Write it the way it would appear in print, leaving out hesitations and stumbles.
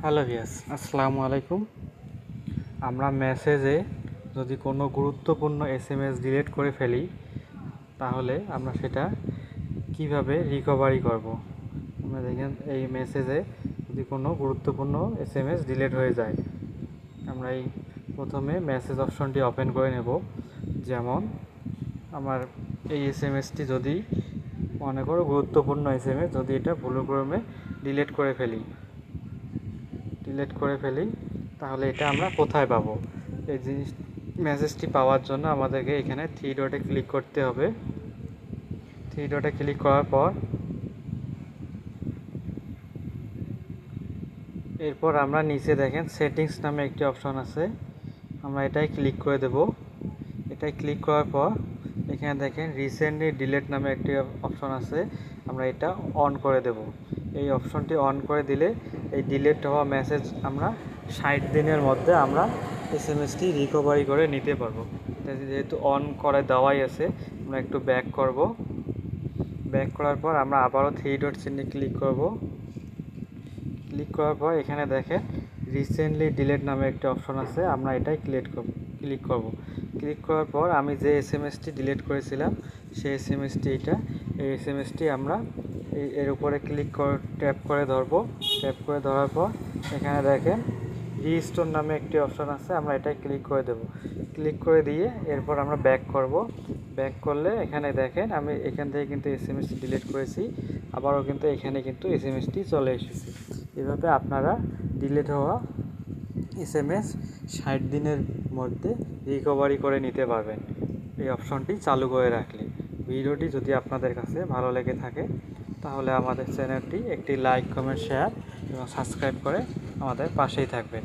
Hello ভিয়াস, আসসালামু আলাইকুম। আমরা মেসেজে যদি কোনো গুরুত্বপূর্ণ এসএমএস ডিলিট করে ফেলি, তাহলে আমরা সেটা কিভাবে রিকভারি করব। আমরা দেখেন এই মেসেজে যদি কোনো গুরুত্বপূর্ণ এসএমএস ডিলিট হয়ে যায়, আমরা এই প্রথমে মেসেজ অপশনটি ওপেন করে নেব। যেমন আমার এই এসএমএসটি যদি মনে করো গুরুত্বপূর্ণ এসএমএস, যদি এটা ভুলক্রমে ডিলিট করে ফেলি, তাহলে এটা আমরা কোথায় পাবো? এই মেসেজটি পাওয়ার জন্য আমাদেরকে এখানে থ্রি ডটে ক্লিক করতে হবে। থ্রি ডটে ক্লিক করার পর এরপর আমরা নিচে দেখেন সেটিংস নামে একটি অপশন আছে, আমরা এটাই ক্লিক করে দেব। এটাই ক্লিক করার পর এখানে দেখেন রিসেন্টলি ডিলিট নামে একটি অপশন আছে, আমরা এটা অন করে দেব। এই অপশনটি অন করে দিলে এই ডিলিট হওয়া মেসেজ আমরা 60 দিনের মধ্যে আমরা এসএমএসটি রিকভারি করে নিতে পারবো। যেহেতু অন করে দেওয়াই আছে, আমরা একটু ব্যাক করব। ব্যাক করার পর আমরা আবারও থ্রি ডট চিহ্নে ক্লিক করব। ক্লিক করার পর এখানে দেখেন রিসেন্টলি ডিলিট নামে একটা অপশন আছে, আমরা এটাই ক্লিক করব। ক্লিক করার পর আমি যে এসএমএসটি ডিলিট করেছিলাম সেই এসএমএসটি এই এসএমএসটি আমরা এর উপরে ট্যাপ করে ধরবো। ট্যাপ করে ধরার পর এখানে দেখেন রিস্টোর নামে একটি অপশন আছে, আমরা এটাই ক্লিক করে দেব। ক্লিক করে দিয়ে এরপর আমরা ব্যাক করব। ব্যাক করলে এখানে দেখেন আমি এখান থেকে কিন্তু এসএমএসটি ডিলিট করেছি, আবারও কিন্তু এখানে কিন্তু এসএমএসটি চলে এসেছে। এভাবে আপনারা ডিলিট হওয়া এসএমএস 60 দিনের মধ্যে রিকভারি করে নিতে পারবেন, এই অপশনটি চালু করে রাখলে। ভিডিওটি যদি আপনাদের কাছে ভালো লেগে থাকে তাহলে আমাদের চ্যানেলটি একটি লাইক, কমেন্ট, শেয়ার এবং সাবস্ক্রাইব করে আমাদের পাশেই থাকবেন।